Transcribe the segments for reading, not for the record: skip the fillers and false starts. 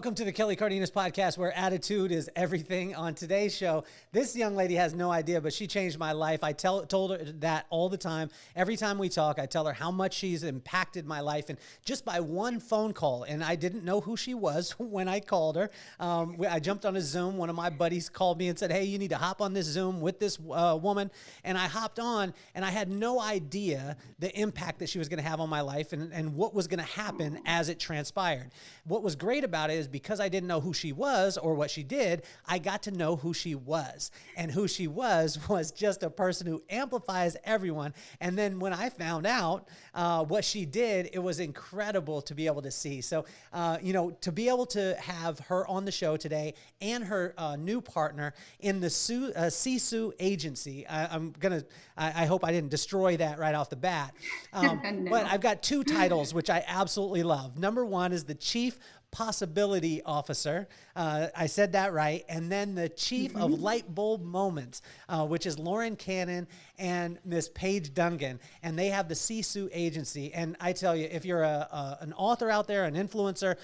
Welcome to the Kelly Cardenas podcast, where attitude is everything. On today's show, this young lady has no idea, but she changed my life. I told her that all the time. Every time we talk, I tell her how much she's impacted my life, and just by one phone call. And I didn't know who she was when I called her. I jumped on a Zoom. One of my buddies called me and said, "Hey, you need to hop on this Zoom with this woman." And I hopped on, and I had no idea the impact that she was going to have on my life and what was going to happen as it transpired. What was great about it is because I didn't know who she was or what she did, I got to know who she was. And who she was just a person who amplifies everyone. And then when I found out what she did, it was incredible to be able to see. So, to be able to have her on the show today and her new partner in the Sisu Agency, I hope I didn't destroy that right off the bat. No. But I've got two titles, which I absolutely love. Number one is the Chief Possibility Officer. I said that right. And then the Chief of Light Bulb Moments, which is Lauren Cannon and Miss Paige Dungan. And they have the Sisu Agency. And I tell you, if you're an author out there, an influencer,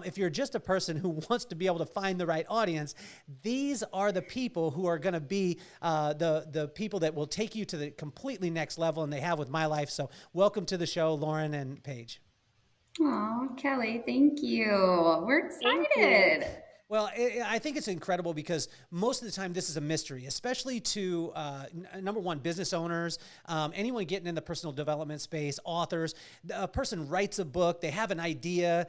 if you're just a person who wants to be able to find the right audience, these are the people who are going to be the people that will take you to the completely next level, and they have with my life. So welcome to the show, Lauren and Paige. Oh, Kelly, thank you. We're Thank you. excited. Well, I think it's incredible because most of the time this is a mystery, especially to, number one, business owners, anyone getting in the personal development space, authors. A person writes a book, they have an idea,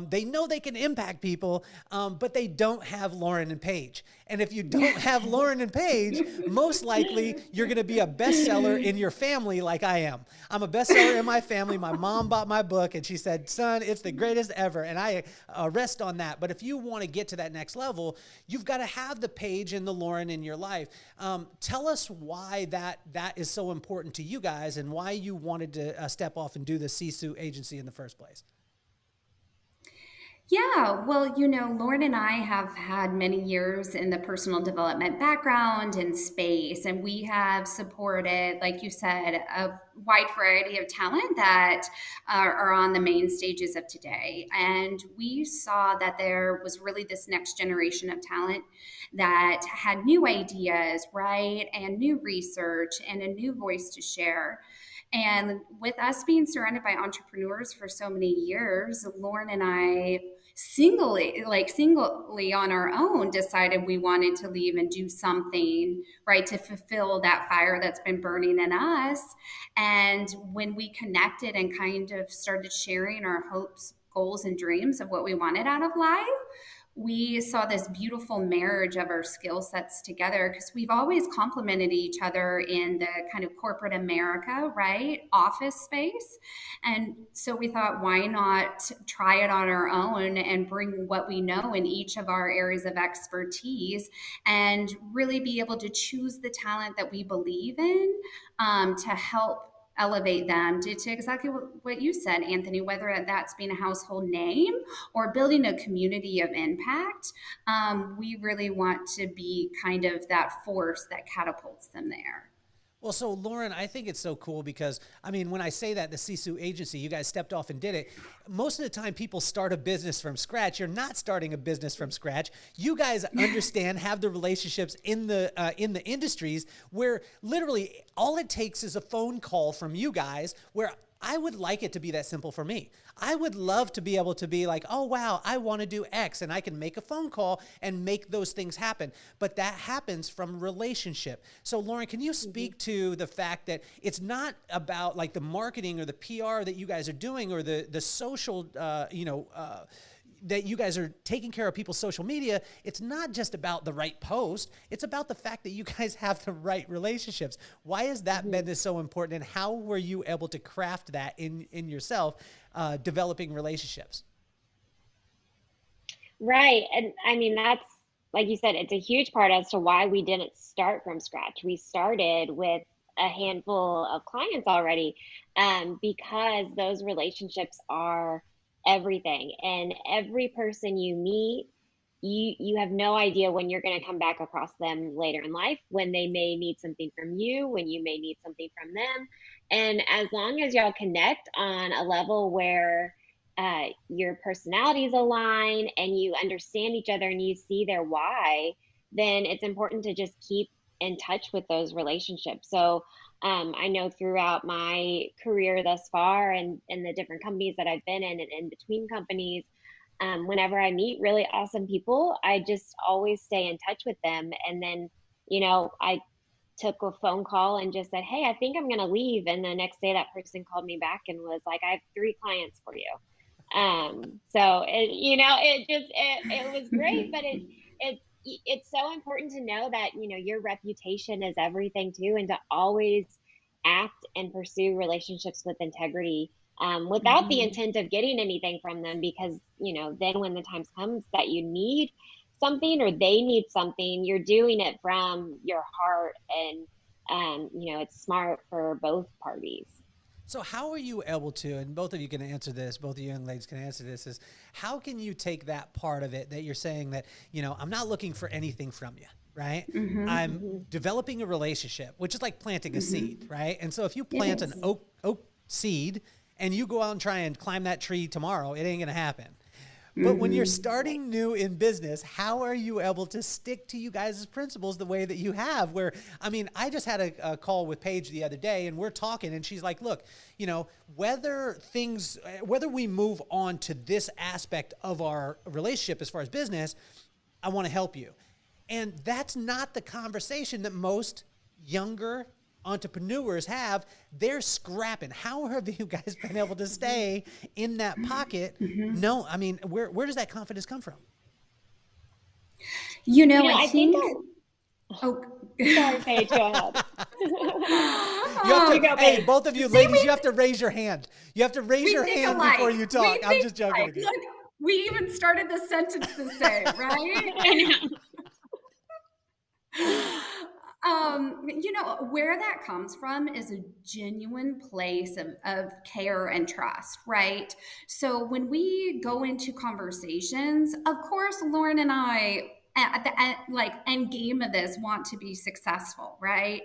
they know they can impact people, but they don't have Lauren and Paige. And if you don't have Lauren and Paige, most likely you're going to be a bestseller in your family like I am. I'm a bestseller in my family. My mom bought my book and she said, "Son, it's the greatest ever." And I rest on that. But if you want to get to that next level, you've got to have the Paige and the Lauren in your life. Tell us why that is so important to you guys and why you wanted to step off and do the Sisu Agency in the first place. Yeah, well, Lauren and I have had many years in the personal development background and space, and we have supported, like you said, a wide variety of talent that are on the main stages of today. And we saw that there was really this next generation of talent that had new ideas, right, and new research and a new voice to share. And with us being surrounded by entrepreneurs for so many years, Lauren and I singly on our own decided we wanted to leave and do something, right, to fulfill that fire that's been burning in us. And when we connected and kind of started sharing our hopes, goals, and dreams of what we wanted out of life, we saw this beautiful marriage of our skill sets together because we've always complemented each other in the kind of corporate America, right, office space. And so we thought, why not try it on our own and bring what we know in each of our areas of expertise and really be able to choose the talent that we believe in to help elevate them to exactly what you said, Anthony, whether that's being a household name or building a community of impact. We really want to be kind of that force that catapults them there. Well, so Lauren, I think it's so cool because, I mean, when I say that the Sisu Agency, you guys stepped off and did it. Most of the time people start a business from scratch. You're not starting a business from scratch. You guys understand, have the relationships in the industries where literally all it takes is a phone call from you guys, where I would like it to be that simple for me. I would love to be able to be like, "Oh, wow, I want to do X," and I can make a phone call and make those things happen. But that happens from relationship. So Lauren, can you speak to the fact that it's not about like the marketing or the PR that you guys are doing or the social, that you guys are taking care of people's social media? It's not just about the right post. It's about the fact that you guys have the right relationships. Why has that been so important, and how were you able to craft that in yourself, developing relationships? Right. And I mean, that's, like you said, it's a huge part as to why we didn't start from scratch. We started with a handful of clients already, because those relationships are everything. And every person you meet, you have no idea when you're going to come back across them later in life, when they may need something from you, when you may need something from them. And as long as y'all connect on a level where your personalities align and you understand each other and you see their why, then it's important to just keep in touch with those relationships. So I know throughout my career thus far and in the different companies that I've been in and in between companies, whenever I meet really awesome people, I just always stay in touch with them. And then, I took a phone call and just said, "Hey, I think I'm going to leave." And the next day that person called me back and was like, "I have 3 clients for you." So it was great, but it's so important to know that, your reputation is everything too, and to always act and pursue relationships with integrity, without the intent of getting anything from them, because, then when the times comes that you need something or they need something, you're doing it from your heart, and, it's smart for both parties. So how are you able to, and both of you can answer this, both of you young ladies can answer this, is how can you take that part of it that you're saying that, I'm not looking for anything from you, right? I'm developing a relationship, which is like planting a seed, right? And so if you plant an oak seed and you go out and try and climb that tree tomorrow, it ain't going to happen. But when you're starting new in business, how are you able to stick to you guys' principles the way that you have? Where, I just had a call with Paige the other day and we're talking and she's like, look, whether we move on to this aspect of our relationship as far as business, I want to help you. And that's not the conversation that most younger entrepreneurs have. They're scrapping. How have you guys been able to stay in that pocket? No, where does that confidence come from? I think sorry, Paige, go ahead. Hey, both of you ladies, you have to raise your hand. You have to raise your hand before you talk. I'm just joking with you. Look, we even started the sentence the same, right? I know. Where that comes from is a genuine place of care and trust, right? So when we go into conversations, of course, Lauren and I at the end game of this want to be successful, right?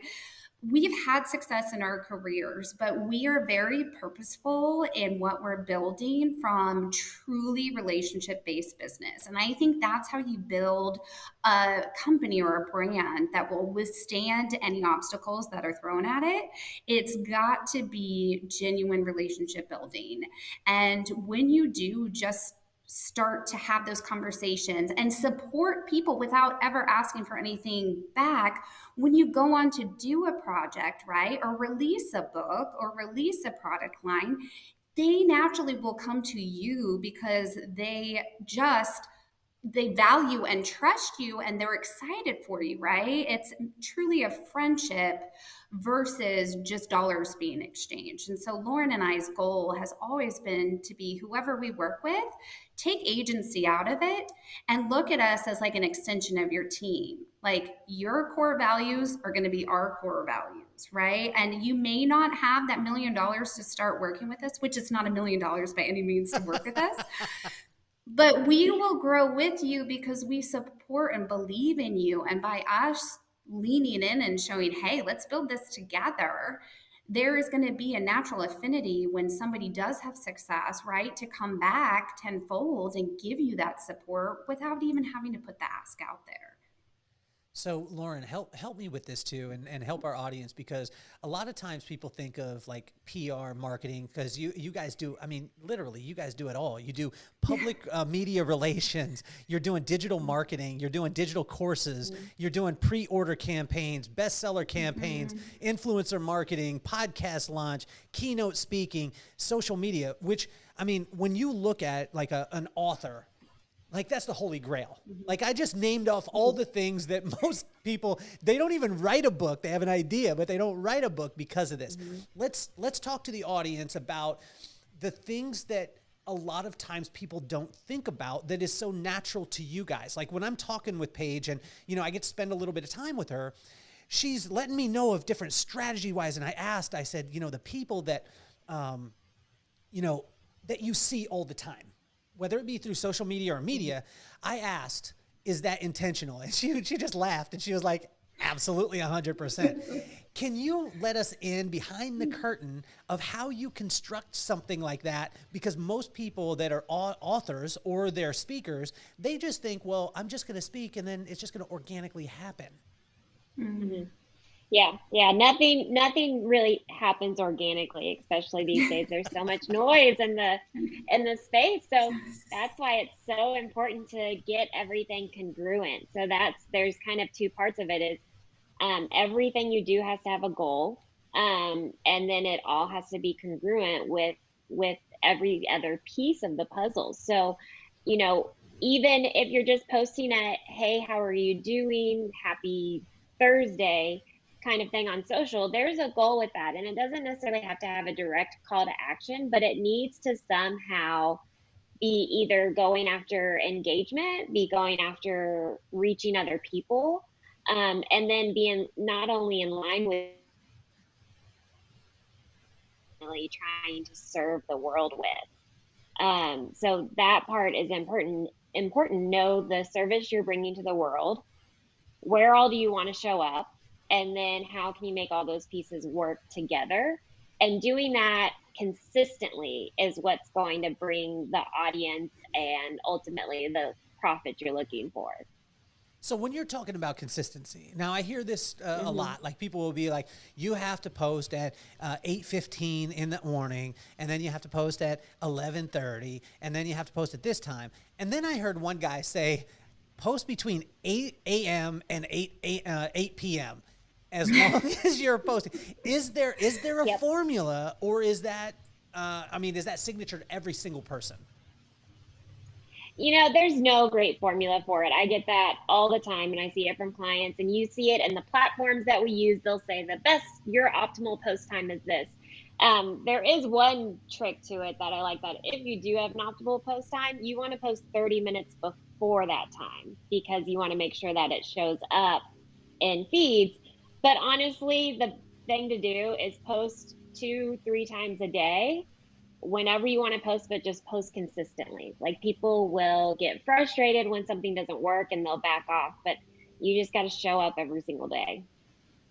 We've had success in our careers, but we are very purposeful in what we're building from truly relationship-based business. And I think that's how you build a company or a brand that will withstand any obstacles that are thrown at it. It's got to be genuine relationship building. And when you do just start to have those conversations and support people without ever asking for anything back, when you go on to do a project, right, or release a book or release a product line, they naturally will come to you because they value and trust you and they're excited for you, right? It's truly a friendship versus just dollars being exchanged. And so Lauren and I's goal has always been to be whoever we work with, take agency out of it and look at us as like an extension of your team. Like your core values are going to be our core values, right? And you may not have that $1 million to start working with us, which is not $1 million by any means to work with us. But we will grow with you because we support and believe in you. And by us leaning in and showing, hey, let's build this together, there is going to be a natural affinity when somebody does have success, right, to come back tenfold and give you that support without even having to put the ask out there. So Lauren, help me with this too, and help our audience, because a lot of times people think of like PR marketing, because you guys do, literally you guys do it all. You do public media relations, you're doing digital marketing, you're doing digital courses, you're doing pre-order campaigns, bestseller campaigns, influencer marketing, podcast launch, keynote speaking, social media, which, when you look at like an author, like that's the holy grail. Like I just named off all the things that most people, they don't even write a book. They have an idea, but they don't write a book because of this. Let's talk to the audience about the things that a lot of times people don't think about that is so natural to you guys. Like when I'm talking with Paige and, I get to spend a little bit of time with her, she's letting me know of different strategy wise. And I said, the people that, that you see all the time, whether it be through social media or media, I asked, is that intentional? And she just laughed and she was like, absolutely 100%. Can you let us in behind the curtain of how you construct something like that? Because most people that are authors or they're speakers, they just think, well, I'm just going to speak and then it's just going to organically happen. Mm-hmm. Yeah. Nothing really happens organically, especially these days. There's so much noise in the space. So that's why it's so important to get everything congruent. So there's kind of two parts of it is everything you do has to have a goal. And then it all has to be congruent with every other piece of the puzzle. So, even if you're just posting a, hey, how are you doing? Happy Thursday kind of thing on social, there's a goal with that. And it doesn't necessarily have to have a direct call to action, but it needs to somehow be either going after engagement, be going after reaching other people, and then being not only in line with really trying to serve the world with. So that part is important. Know the service you're bringing to the world. Where all do you want to show up? And then how can you make all those pieces work together? And doing that consistently is what's going to bring the audience and ultimately the profit you're looking for. So when you're talking about consistency, now I hear this a lot. Like people will be like, you have to post at 8:15 in the morning, and then you have to post at 11:30, and then you have to post at this time. And then I heard one guy say, post between 8 a.m. and 8 p.m. as long as you're posting. Is there a formula, or is that is that signature to every single person? There's no great formula for it. I get that all the time, and I see it from clients, and you see it in the platforms that we use. They'll say your optimal post time is this. There is one trick to it that I like, that if you do have an optimal post time, you want to post 30 minutes before that time, because you want to make sure that it shows up in feeds. But honestly, the thing to do is post 2-3 times a day, whenever you want to post, but just post consistently. Like, people will get frustrated when something doesn't work and they'll back off, but you just got to show up every single day.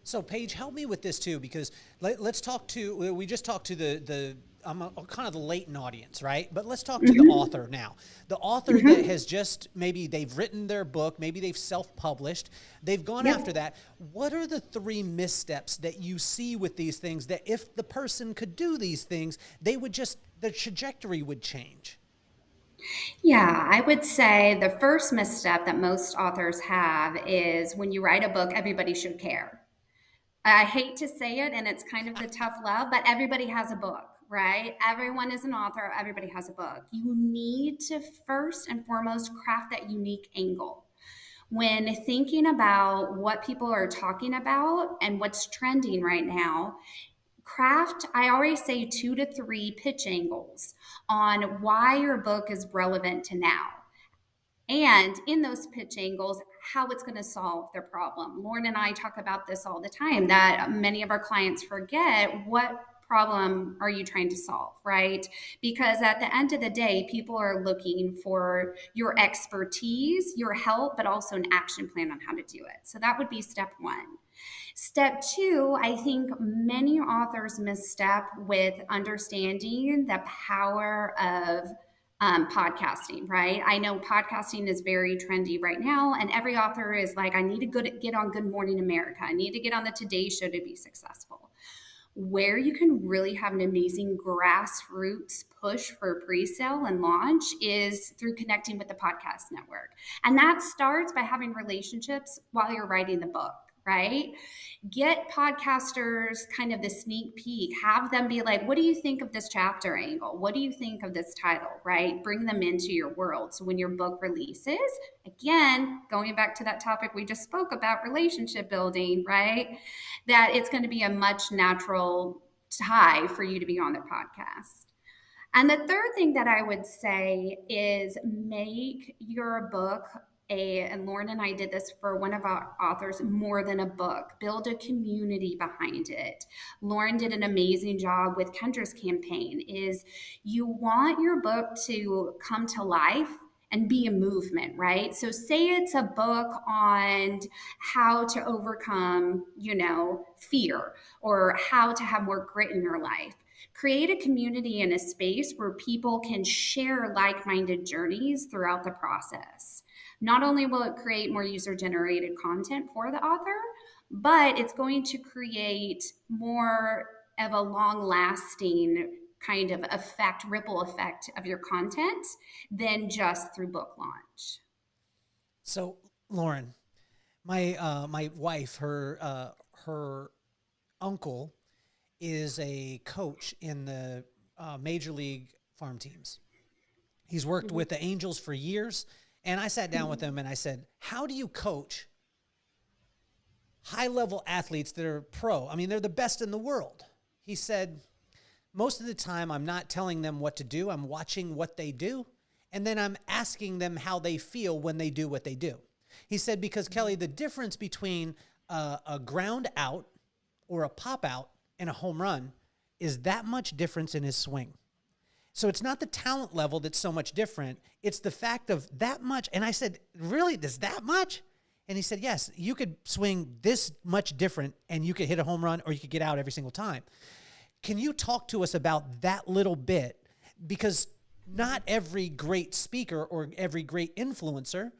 So Paige, help me with this too, because let's talk to, we just talked to the kind of the latent audience, right? But let's talk to the author now. The author that has just, maybe they've written their book, maybe they've self-published, they've gone after that. What are the 3 missteps that you see with these things that if the person could do these things, the trajectory would change? Yeah, I would say the first misstep that most authors have is when you write a book, everybody should care. I hate to say it, and it's kind of the tough love, but everybody has a book, right? Everyone is an author. Everybody has a book. You need to first and foremost craft that unique angle. When thinking about what people are talking about and what's trending right now, I always say 2 to 3 pitch angles on why your book is relevant to now. And in those pitch angles, how it's going to solve their problem. Lauren and I talk about this all the time, that many of our clients forget, what problem are you trying to solve, right? Because at the end of the day, people are looking for your expertise, your help, but also an action plan on how to do it. So that would be step 1. Step 2, I think many authors misstep with understanding the power of podcasting, right? I know podcasting is very trendy right now, and every author is like, I need to get on Good Morning America. I need to get on the Today Show to be successful. Where you can really have an amazing grassroots push for pre-sale and launch is through connecting with the podcast network. And that starts by having relationships while you're writing the book, right? Get podcasters kind of the sneak peek, have them be like, what do you think of this chapter angle? What do you think of this title, right? Bring them into your world. So when your book releases, again, going back to that topic we just spoke about, relationship building, right? That it's going to be a much natural tie for you to be on their podcast. And the third thing that I would say is make your book and Lauren and I did this for one of our authors, more than a book. Build a community behind it. Lauren did an amazing job with Kendra's campaign. Is you want your book to come to life and be a movement, right? So say it's a book on how to overcome, fear, or how to have more grit in your life. Create a community and a space where people can share like-minded journeys throughout the process. Not only will it create more user-generated content for the author, but it's going to create more of a long-lasting kind of effect, ripple effect of your content than just through book launch. So, Lauren, my wife, her uncle is a coach in the major league farm teams. He's worked with the Angels for years, and I sat down with him and I said, "How do you coach high-level athletes that are pro? I mean, they're the best in the world." He said, "Most of the time, I'm not telling them what to do. I'm watching what they do, and then I'm asking them how they feel when they do what they do." He said, because, Kelly, the difference between a ground out or a pop out and a home run is that much difference in his swing. So it's not the talent level that's so much different. It's the fact of that much. And I said, "Really? Does that much?" And he said, "Yes, you could swing this much different and you could hit a home run or you could get out every single time." Can you talk to us about that little bit? Because not every great speaker or every great influencer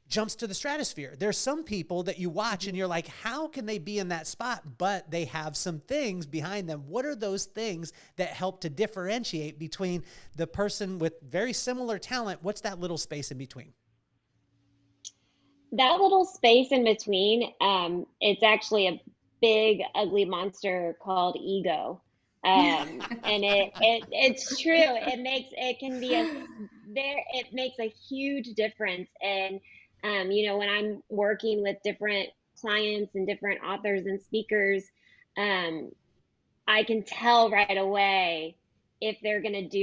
jumps to the stratosphere. There's some people that you watch and you're like, how can they be in that spot? But they have some things behind them. What are those things that help to differentiate between the person with very similar talent? What's that little space in between? That little space in between, it's actually a big, ugly monster called ego. And it's true. It makes a huge difference. And, when I'm working with different clients and different authors and speakers, I can tell right away if they're going to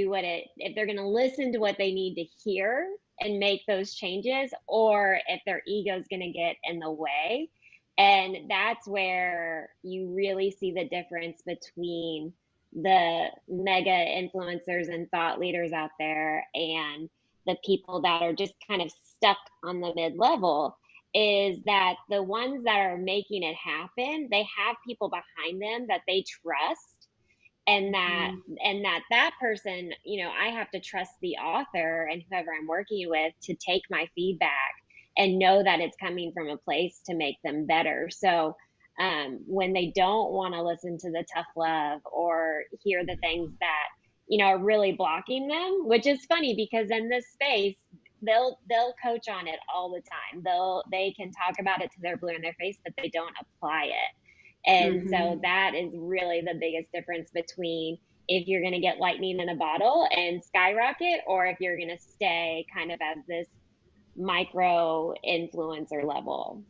if they're going to listen to what they need to hear and make those changes, or if their ego is going to get in the way. And that's where you really see the difference between the mega influencers and thought leaders out there and the people that are just kind of stuck on the mid level. Is that the ones that are making it happen, they have people behind them that they trust, and that person, I have to trust the author and whoever I'm working with to take my feedback and know that it's coming from a place to make them better. So when they don't want to listen to the tough love or hear the things that are really blocking them, which is funny because in this space they'll coach on it all the time. They can talk about it to their blue in their face, but they don't apply it. And so that is really the biggest difference between if you're going to get lightning in a bottle and skyrocket, or if you're going to stay kind of at this micro influencer level.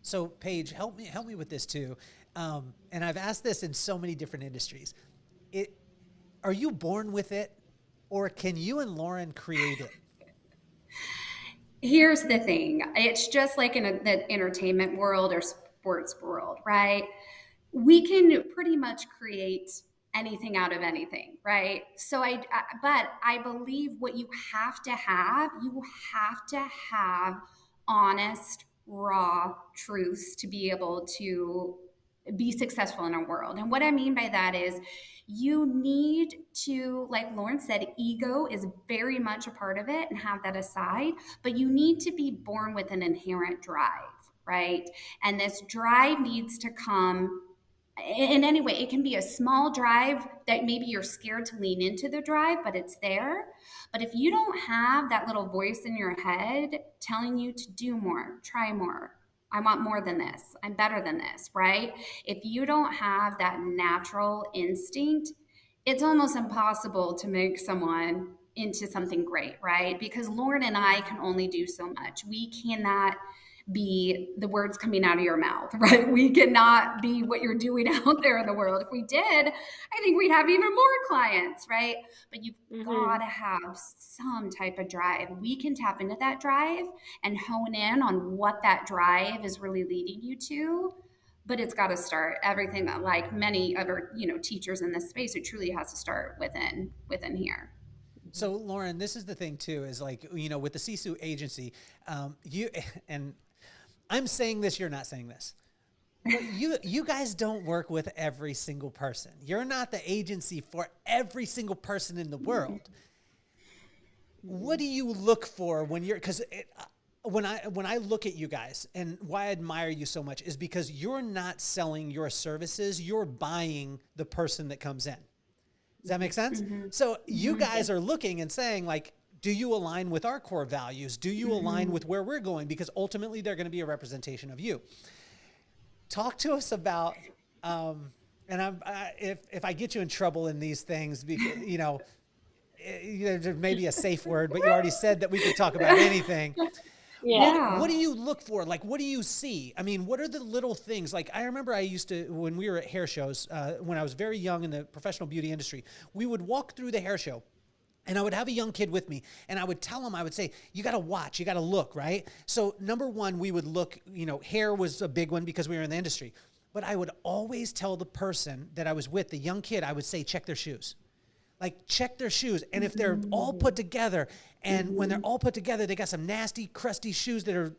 So, Paige, help me with this too. And I've asked this in so many different industries. Are you born with it, or can you and Lauren create it? Here's the thing. It's just like in the entertainment world or sports world, right? We can pretty much create anything out of anything, right? But I believe what you have to have honest, raw truths to be able to be successful in our world. And what I mean by that is you need to, like Lauren said, ego is very much a part of it, and have that aside, but you need to be born with an inherent drive, right? And this drive needs to come in any way. It can be a small drive that maybe you're scared to lean into the drive, but it's there. But if you don't have that little voice in your head telling you to do more, try more, I want more than this, I'm better than this, right? If you don't have that natural instinct, it's almost impossible to make someone into something great, right? Because Lauren and I can only do so much. We cannot be the words coming out of your mouth, right? We cannot be what you're doing out there in the world. If we did, I think we'd have even more clients, right? But you've got to have some type of drive. We can tap into that drive and hone in on what that drive is really leading you to. But it's got to start everything that, like many other, teachers in this space, it truly has to start within here. So Lauren, this is the thing too, is like, with the Sisu Agency, you, and I'm saying this, you're not saying this, but you guys don't work with every single person. You're not the agency for every single person in the world. What do you look for when you're, because when I look at you guys, and why I admire you so much is because you're not selling your services, you're buying the person that comes in. Does that make sense? So you guys are looking and saying, like, do you align with our core values? Do you align with where we're going? Because ultimately they're going to be a representation of you. Talk to us about, and if I get you in trouble in these things, because, there may be a safe word, but you already said that we could talk about anything. Yeah. What do you look for? Like, what do you see? I mean, what are the little things? Like, I remember I used to, when we were at hair shows, when I was very young in the professional beauty industry, we would walk through the hair show and I would have a young kid with me and I would tell him, I would say, you got to watch, you got to look, right? So number one, we would look, hair was a big one because we were in the industry, but I would always tell the person that I was with, the young kid, I would say, check their shoes. Like, check their shoes. And if they're all put together, and when they're all put together, they got some nasty, crusty shoes that are,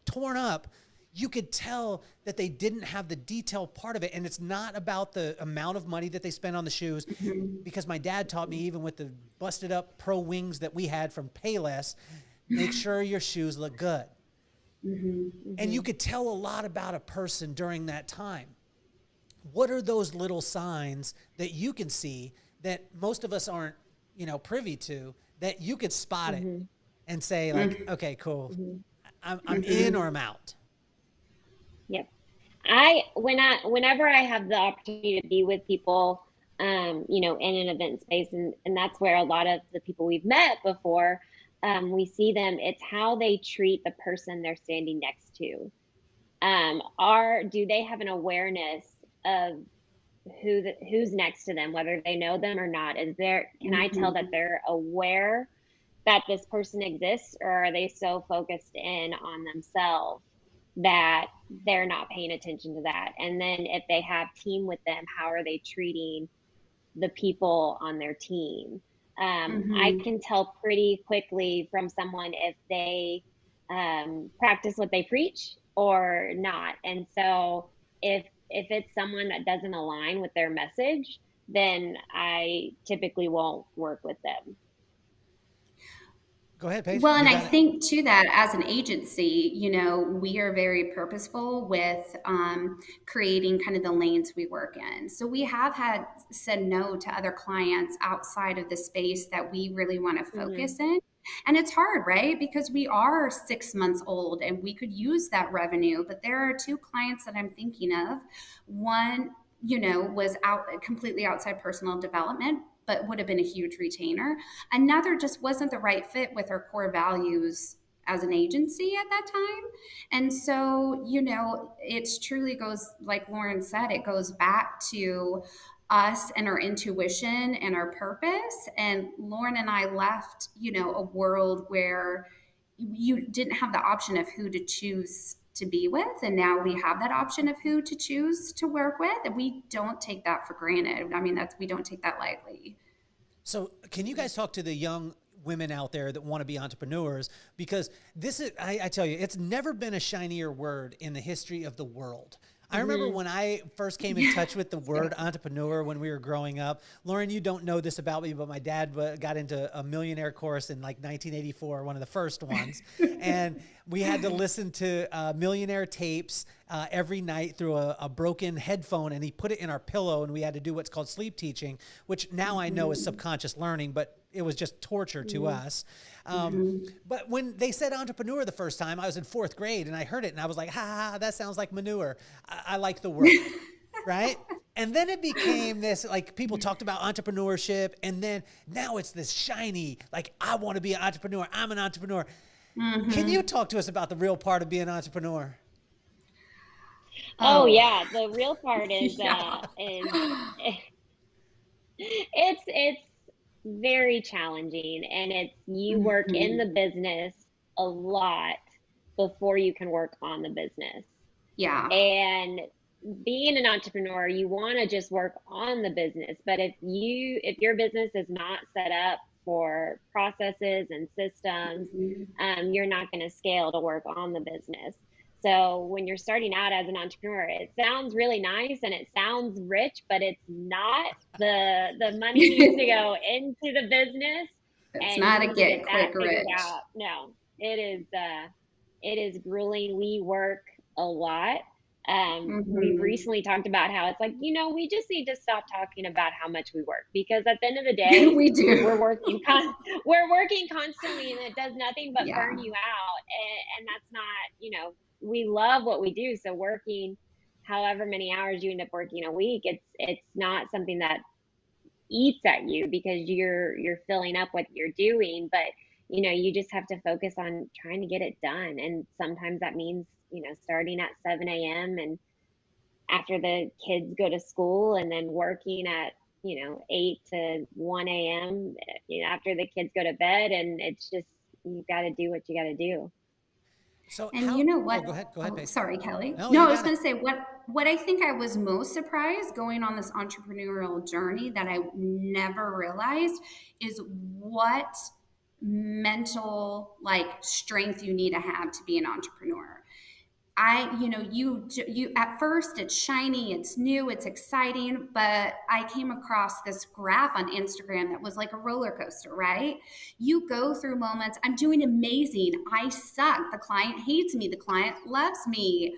torn up, you could tell that they didn't have the detail part of it. And it's not about the amount of money that they spend on the shoes, because my dad taught me, even with the busted up pro wings that we had from Payless, make sure your shoes look good. And you could tell a lot about a person during that time. What are those little signs that you can see that most of us aren't, privy to, that you could spot it and say, like, okay, cool. I'm in or I'm out. Yep. Whenever I have the opportunity to be with people, in an event space, and that's where a lot of the people we've met before, we see them, it's how they treat the person they're standing next to. Do they have an awareness of who's next to them, whether they know them or not? Can I tell that they're aware that this person exists, or are they so focused in on themselves that they're not paying attention to that? And then if they have team with them, how are they treating the people on their team? I can tell pretty quickly from someone if they practice what they preach or not. And so if it's someone that doesn't align with their message, then I typically won't work with them. Go ahead, Paige. Well, and I think too that as an agency, we are very purposeful with creating kind of the lanes we work in. So we have said no to other clients outside of the space that we really want to focus in. And it's hard, right? Because we are 6 months old and we could use that revenue. But there are two clients that I'm thinking of. One, was completely outside personal development, but would have been a huge retainer. Another just wasn't the right fit with our core values as an agency at that time. And so, it's truly goes, like Lauren said, it goes back to us and our intuition and our purpose. And Lauren and I left, a world where you didn't have the option of who to choose to be with, and now we have that option of who to choose to work with, and we don't take that for granted. I mean, we don't take that lightly. So can you guys talk to the young women out there that want to be entrepreneurs? Because this is, I tell you, it's never been a shinier word in the history of the world. I remember when I first came in touch with the word entrepreneur when we were growing up. Lauren, you don't know this about me, but my dad got into a millionaire course in like 1984, one of the first ones. And we had to listen to millionaire tapes every night through a broken headphone, and he put it in our pillow, and we had to do what's called sleep teaching, which now I know is subconscious learning, but it was just torture to us. But when they said entrepreneur the first time, I was in 4th grade and I heard it and I was like, ha, that sounds like manure. I like the word, right? And then it became this, like, people talked about entrepreneurship, and then now it's this shiny, like, I want to be an entrepreneur. I'm an entrepreneur. Can you talk to us about the real part of being an entrepreneur? Oh yeah, the real part is it's very challenging, and you work in the business a lot before you can work on the business. Yeah. And being an entrepreneur, you want to just work on the business, but if your business is not set up for processes and systems, you're not going to scale to work on the business. So when you're starting out as an entrepreneur, it sounds really nice and it sounds rich, but it's not. The money needs to go into the business, It's and you not a need to get get that quick figured rich. out. No, it is grueling. We work a lot. We've recently talked about how it's like, we just need to stop talking about how much we work, because at the end of the day, We do. we're working constantly, and it does nothing but Yeah. burn you out. And that's not, we love what we do. So working however many hours you end up working a week, it's not something that eats at you, because you're filling up what you're doing. But you just have to focus on trying to get it done. And sometimes that means starting at 7 a.m. and after the kids go to school, and then working at 8 to 1 a.m. After the kids go to bed. And it's just, you got to do what you got to do. So And how? you know Oh, what? go ahead. Go ahead, Oh, Paige. sorry, Kelly. No, No, you I was got it. going to say what I think I was most surprised going on this entrepreneurial journey that I never realized is what mental strength you need to have to be an entrepreneur. You at first it's shiny, it's new, it's exciting, but I came across this graph on Instagram that was like a roller coaster, right? You go through moments, I'm doing amazing, I suck, the client hates me, the client loves me,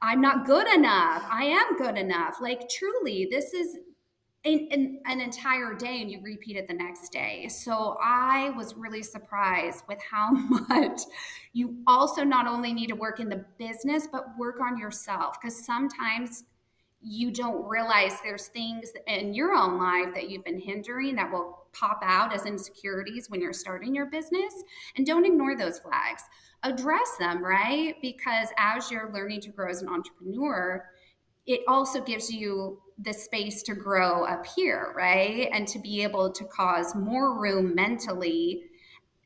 I'm not good enough, I am good enough. Like truly, this is in an entire day, and you repeat it the next day. So I was really surprised with how much you also not only need to work in the business, but work on yourself. Because sometimes you don't realize there's things in your own life that you've been hindering that will pop out as insecurities when you're starting your business. And don't ignore those flags. Address them, right? Because as you're learning to grow as an entrepreneur, it also gives you the space to grow up here, right? And to be able to cause more room mentally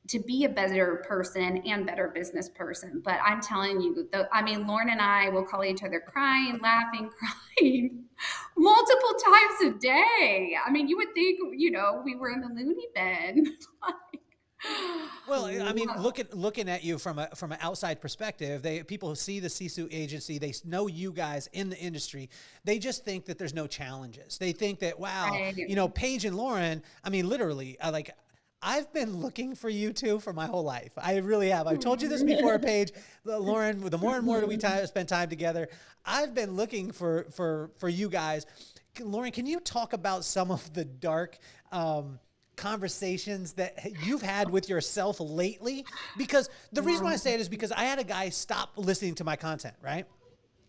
to be a better person and better business person. But I'm telling you, Lauren and I will call each other crying, laughing, crying multiple times a day. I mean, you would think, we were in the loony bin. Well, I mean, looking at you from an outside perspective, people who see the Sisu Agency, they know you guys in the industry. They just think that there's no challenges. They think that, wow, Right. Paige and Lauren. I mean, literally, I've been looking for you two for my whole life. I really have. I've told you this before, Paige. Lauren, the more and more that we spend time together, I've been looking for you guys. Lauren, can you talk about some of the dark conversations that you've had with yourself lately? Because the reason why I say it is because I had a guy stop listening to my content, right?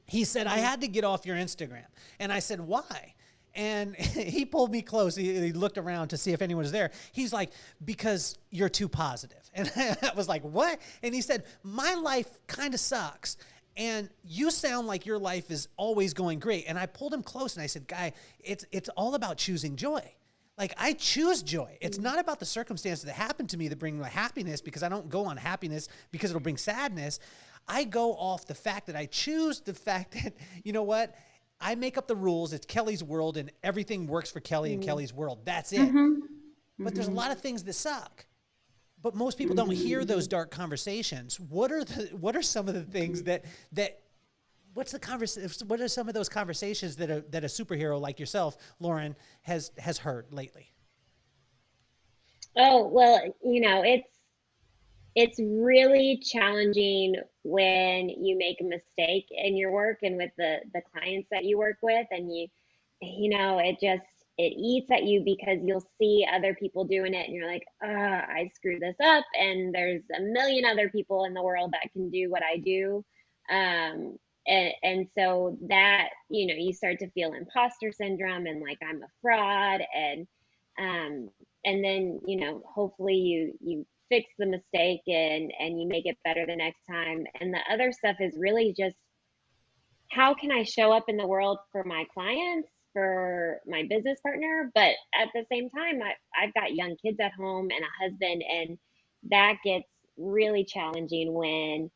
He said, I had to get off your Instagram. And I said, why? And he pulled me close. He looked around to see if anyone was there. He's like, because you're too positive. And I was like, what? And he said, my life kind of sucks. And you sound like your life is always going great. And I pulled him close and I said, guy, it's all about choosing joy. Like, I choose joy. It's not about the circumstances that happen to me that bring my happiness, because I don't go on happiness because it'll bring sadness. I go off the fact that I choose the fact that, you know what? I make up the rules. It's Kelly's world and everything works for Kelly and Kelly's world. That's it. But there's a lot of things that suck. But most people don't hear those dark conversations. What are some of the things that what's the conversation? What are some of those conversations that a superhero like yourself, Lauren, has heard lately? Oh, well, it's really challenging when you make a mistake in your work and with the clients that you work with, and it eats at you, because you'll see other people doing it and you're like, I screwed this up, and there's a million other people in the world that can do what I do. And so that, you start to feel imposter syndrome and like, I'm a fraud. And then, hopefully you fix the mistake, and you make it better the next time. And the other stuff is really just, how can I show up in the world for my clients, for my business partner? But at the same time, I've got young kids at home and a husband, and that gets really challenging when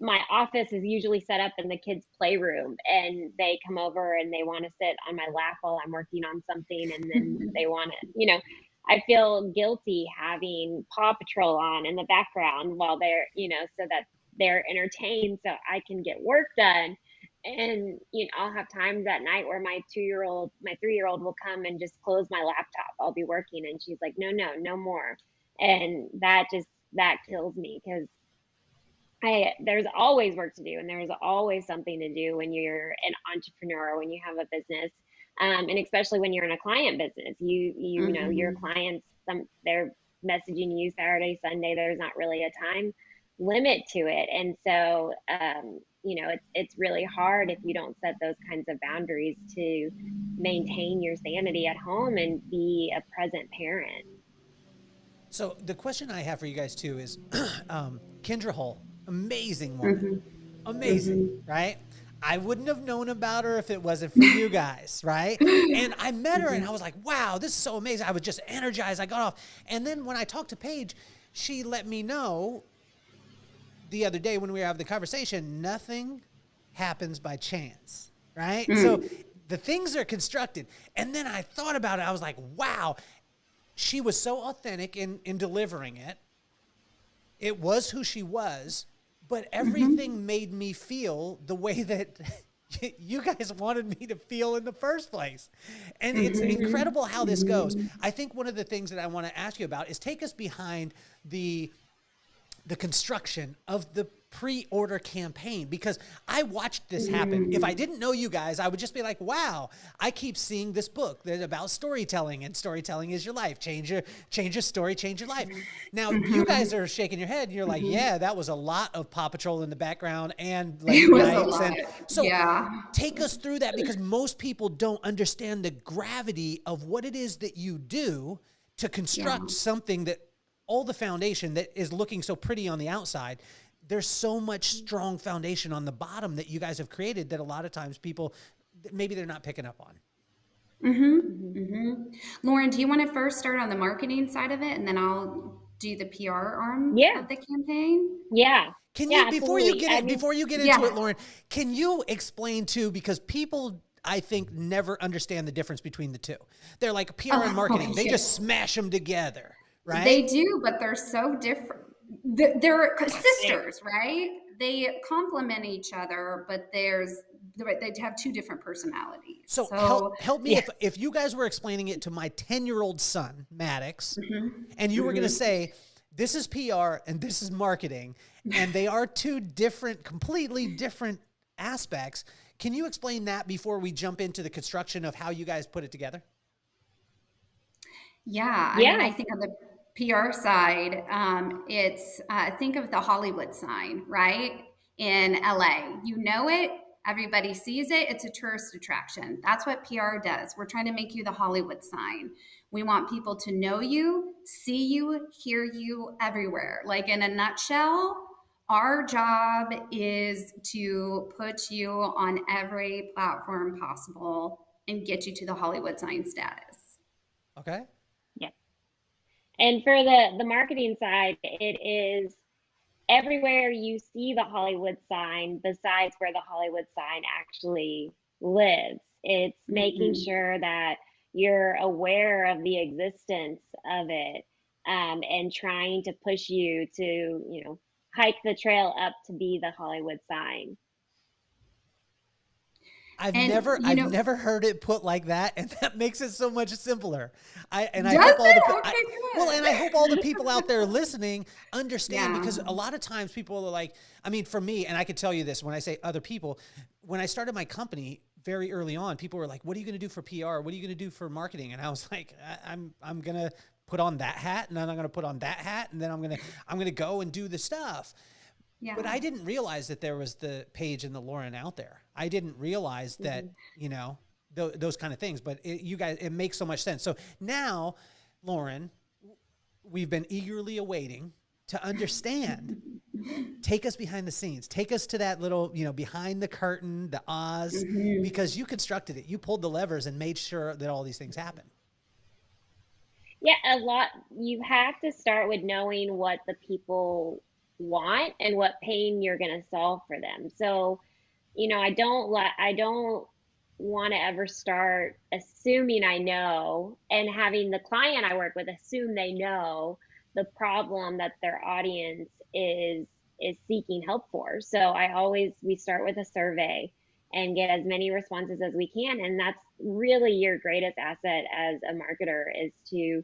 my office is usually set up in the kids' playroom, and they come over and they want to sit on my lap while I'm working on something, and then they want to, I feel guilty having Paw Patrol on in the background while they're, so that they're entertained so I can get work done. And, I'll have times at night where my 3-year-old will come and just close my laptop. I'll be working and she's like, no, no, no more. And that kills me because there's always work to do and there's always something to do when you're an entrepreneur, when you have a business. And especially when you're in a client business, you know, your clients, they're messaging you Saturday, Sunday, there's not really a time limit to it. And so, it's really hard if you don't set those kinds of boundaries to maintain your sanity at home and be a present parent. So the question I have for you guys too is, Kendra Hull, amazing woman, amazing, right? I wouldn't have known about her if it wasn't for you guys, right? And I met her and I was like, wow, this is so amazing. I was just energized. I got off. And then when I talked to Paige, she let me know the other day when we were having the conversation, nothing happens by chance, right? So the things are constructed. And then I thought about it. I was like, wow, she was so authentic in delivering it. It was who she was, but everything made me feel the way that you guys wanted me to feel in the first place. And it's incredible how this goes. I think one of the things that I want to ask you about is take us behind the construction of the pre-order campaign, because I watched this happen. If I didn't know you guys, I would just be like, wow, I keep seeing this book that's about storytelling, and storytelling is your life. Change your story, change your life. Now you guys are shaking your head and you're like, yeah, that was a lot of Paw Patrol in the background and late nights. And so take us through that, because most people don't understand the gravity of what it is that you do to construct something that all the foundation that is looking so pretty on the outside. There's so much strong foundation on the bottom that you guys have created that a lot of times people, maybe they're not picking up on. Lauren, do you want to first start on the marketing side of it, and then I'll do the PR arm of the campaign? Yeah. Can you, before you absolutely. get into it, Lauren, can you explain too, because people, I think, never understand the difference between the two. They're like PR and marketing. They just smash them together, right? They do, but they're so different. They're sisters, right? They complement each other, but they have two different personalities. So help me if you guys were explaining it to my 10-year-old son, Maddox, and you were going to say, this is PR and this is marketing, and they are two different, completely different aspects. Can you explain that before we jump into the construction of how you guys put it together? I mean, I think on the PR side, it's think of the Hollywood sign, right? In LA, you know it, everybody sees it, it's a tourist attraction. That's what PR does. We're trying to make you the Hollywood sign. We want people to know you, see you, hear you everywhere. Like, in a nutshell, our job is to put you on every platform possible and get you to the Hollywood sign status. Okay. And for the marketing side, it is everywhere you see the Hollywood sign, besides where the Hollywood sign actually lives. It's making sure that you're aware of the existence of it, and trying to push you to, hike the trail up to be the Hollywood sign. I've never heard it put like that, and that makes it so much simpler. I hope all the people out there listening understand, because a lot of times people are like, I mean, for me, and I could tell you this when I say other people, when I started my company very early on, people were like, what are you going to do for PR? What are you going to do for marketing? And I was like, I'm going to put on that hat, and then I'm going to put on that hat, and then I'm going to go and do the stuff. Yeah. But I didn't realize that there was the Paige and the Lauren out there. I didn't realize that, those kind of things. But it makes so much sense. So now, Lauren, we've been eagerly awaiting to understand. Take us behind the scenes. Take us to that little, behind the curtain, the Oz, because you constructed it. You pulled the levers and made sure that all these things happen. Yeah, you have to start with knowing what the people want and what pain you're going to solve for them. So, I don't want to ever start assuming I know and having the client I work with assume they know the problem that their audience is seeking help for. So we start with a survey and get as many responses as we can, and that's really your greatest asset as a marketer, is to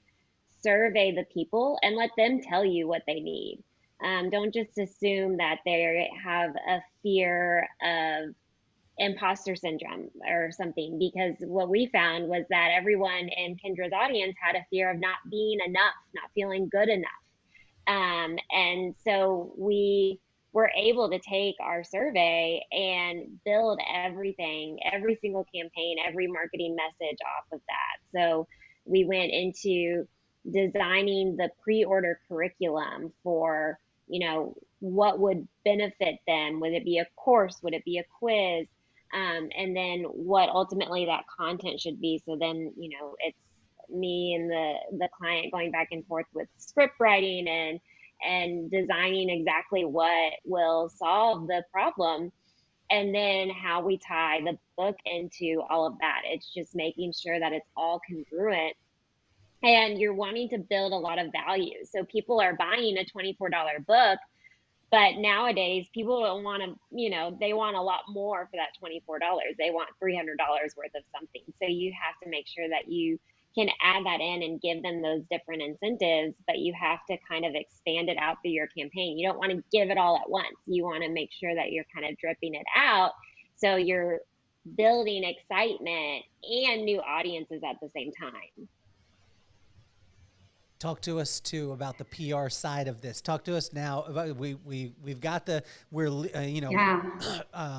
survey the people and let them tell you what they need. Don't just assume that they have a fear of imposter syndrome or something, because what we found was that everyone in Kendra's audience had a fear of not being enough, not feeling good enough. And so we were able to take our survey and build everything, every single campaign, every marketing message off of that. So we went into designing the pre-order curriculum for, what would benefit them. Would it be a course? Would it be a quiz? And then what ultimately that content should be. So then, it's me and the client going back and forth with script writing and designing exactly what will solve the problem, and then how we tie the book into all of that. It's just making sure that it's all congruent, and you're wanting to build a lot of value. So people are buying a $24 book, but nowadays people don't want to, they want a lot more for that $24. They want $300 worth of something. So you have to make sure that you can add that in and give them those different incentives, but you have to kind of expand it out through your campaign. You don't want to give it all at once. You want to make sure that you're kind of dripping it out. So you're building excitement and new audiences at the same time. Talk to us too about the PR side of this. Talk to us now about we've got the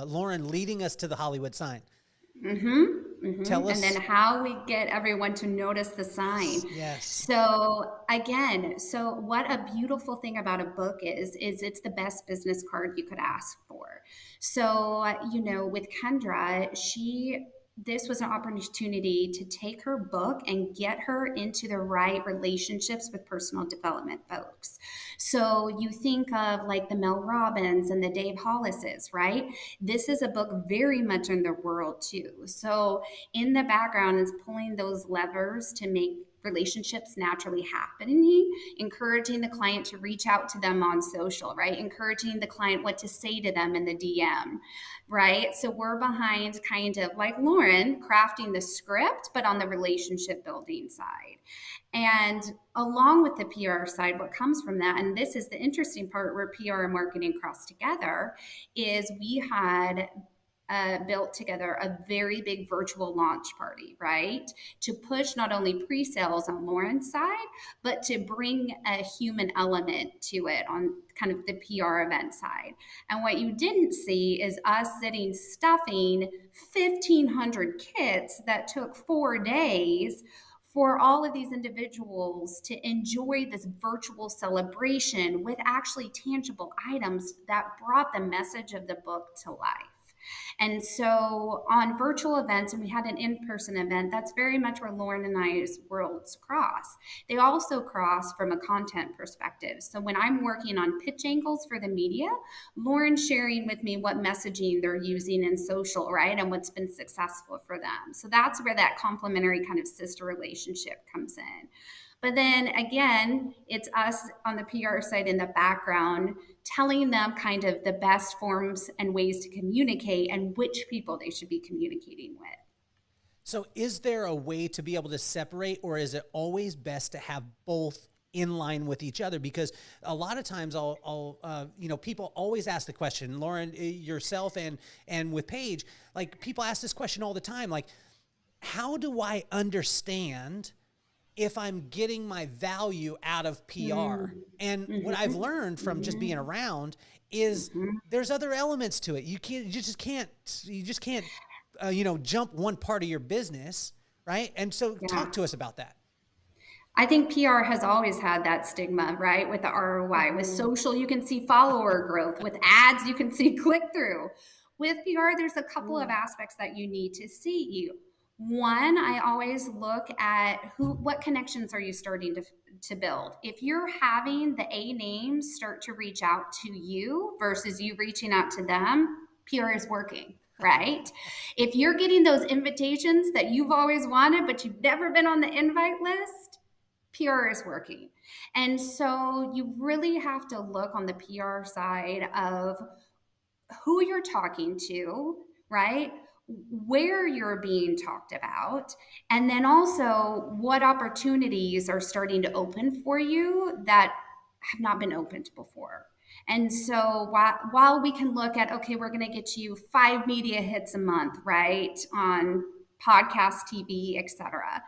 Lauren leading us to the Hollywood sign. Tell And then us. how we get everyone to notice the sign. Yes. So again, so what a beautiful thing about a book is it's the best business card you could ask for. So, with Kendra, this was an opportunity to take her book and get her into the right relationships with personal development folks. So you think of like the Mel Robbins and the Dave Hollises, right? This is a book very much in their world too. So in the background is pulling those levers to make relationships naturally happening, encouraging the client to reach out to them on social, right? Encouraging the client what to say to them in the DM, right? So we're behind kind of like Lauren crafting the script, but on the relationship building side. And along with the PR side, what comes from that, and this is the interesting part where PR and marketing cross together, is we had built together a very big virtual launch party, right? To push not only pre-sales on Lauren's side, but to bring a human element to it on kind of the PR event side. And what you didn't see is us sitting stuffing 1,500 kits that took 4 days for all of these individuals to enjoy this virtual celebration with actually tangible items that brought the message of the book to life. And so on virtual events, and we had an in-person event, that's very much where Lauren and I's worlds cross. They also cross from a content perspective. So when I'm working on pitch angles for the media, Lauren's sharing with me what messaging they're using in social, right? And what's been successful for them. So that's where that complementary kind of sister relationship comes in. But then again, it's us on the PR side in the background telling them kind of the best forms and ways to communicate and which people they should be communicating with. So is there a way to be able to separate, or is it always best to have both in line with each other? Because a lot of times people always ask the question, Lauren, yourself and with Paige, like people ask this question all the time, like, how do I understand if I'm getting my value out of PR? And what I've learned from just being around is there's other elements to it. You just can't jump one part of your business, right? And so talk to us about that. I think PR has always had that stigma, right? With the ROI. With social, you can see follower growth. With ads, you can see click through. With PR, there's a couple of aspects that you need to see. One, I always look at what connections are you starting to build. If you're having the A names start to reach out to you versus you reaching out to them, PR is working. right? If you're getting those invitations that you've always wanted, but you've never been on the invite list, PR is working. And so you really have to look on the PR side of who you're talking to, right? Where you're being talked about, and then also what opportunities are starting to open for you that have not been opened before. And so while we can look at, okay, we're going to get you 5 media hits a month, right? On podcast, TV, etc.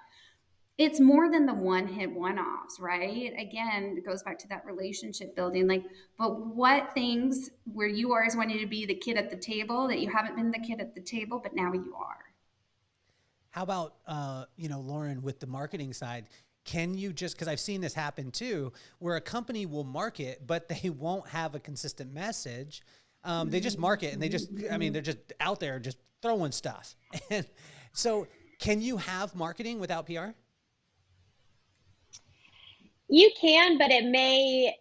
It's more than the one hit one offs, right? Again, it goes back to that relationship building. Like, but what things where you always wanted to be the kid at the table that you haven't been the kid at the table, but now you are? How about, Lauren, with the marketing side, can you just, because I've seen this happen too, where a company will market, but they won't have a consistent message. They just market and they're just out there just throwing stuff. And so can you have marketing without PR? You can, but it may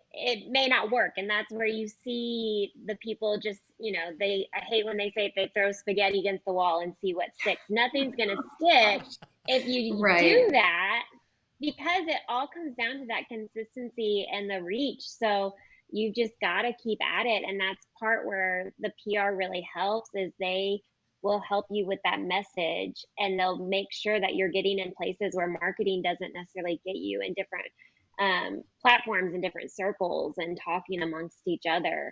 not work. And that's where you see the people just, I hate when they say they throw spaghetti against the wall and see what sticks. Nothing's going to stick if you do that, because it all comes down to that consistency and the reach. So you just got to keep at it. And that's part where the PR really helps, is they will help you with that message, and they'll make sure that you're getting in places where marketing doesn't necessarily get you, in different platforms and different circles and talking amongst each other.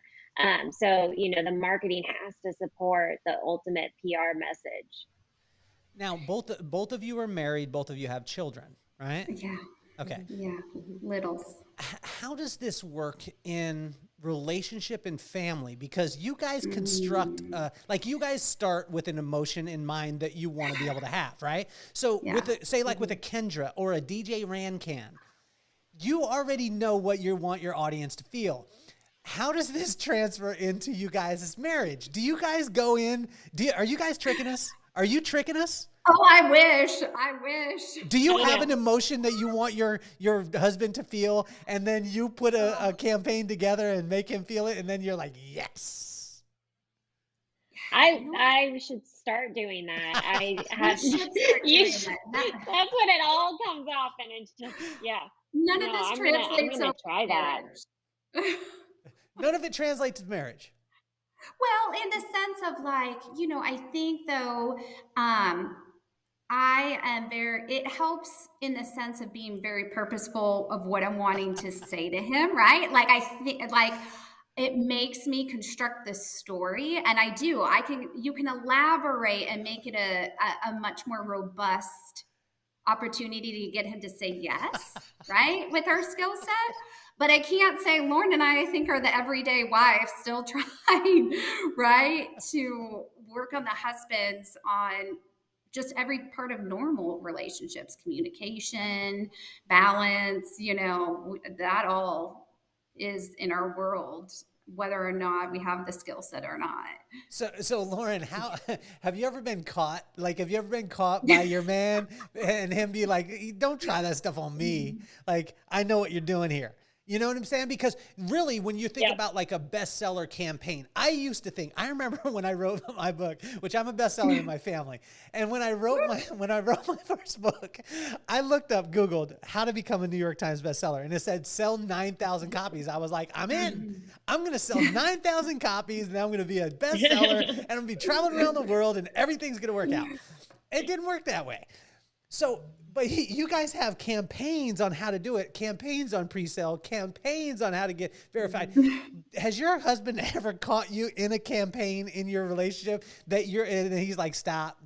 So, the marketing has to support the ultimate PR message. Now, both of you are married. Both of you have children, right? Yeah. Okay. Yeah. Littles. How does this work in relationship and family? Because you guys construct, you guys start with an emotion in mind that you want to be able to have, right? So with a Kendra or a DJ Rancan, you already know what you want your audience to feel. How does this transfer into you guys' marriage? Do you guys go in? Are you guys tricking us? Are you tricking us? Oh, I wish. Do you have an emotion that you want your husband to feel, and then you put a campaign together and make him feel it, and then you're like, yes? I should start doing that. I have. That's what it all comes off, and it's just None of this translates. I'm gonna try that. None of it translates to marriage. Well, in the sense of I think though, it helps in the sense of being very purposeful of what I'm wanting to say to him, right? I think it makes me construct this story, and you can elaborate and make it a much more robust opportunity to get him to say yes, right? With our skill set. But I can't say Lauren and I think are the everyday wives still trying, right, to work on the husbands on just every part of normal relationships, communication, balance, that all is in our world, whether or not we have the skill set or not. So Lauren, how have you ever been caught? Have you ever been caught by your man and him be like, don't try that stuff on me. I know what you're doing here. You know what I'm saying? Because really, when you think about a bestseller campaign, I remember when I wrote my book, which I'm a bestseller in my family. And when I wrote my first book, I Googled how to become a New York Times bestseller. And it said, sell 9,000 copies. I was like, I'm in. I'm going to sell 9,000 copies, and I'm going to be a bestseller, and I'm going to be traveling around the world, and everything's going to work out. It didn't work that way. So, but you guys have campaigns on how to do it, campaigns on pre-sale, campaigns on how to get verified. Has your husband ever caught you in a campaign in your relationship that you're in and he's like, stop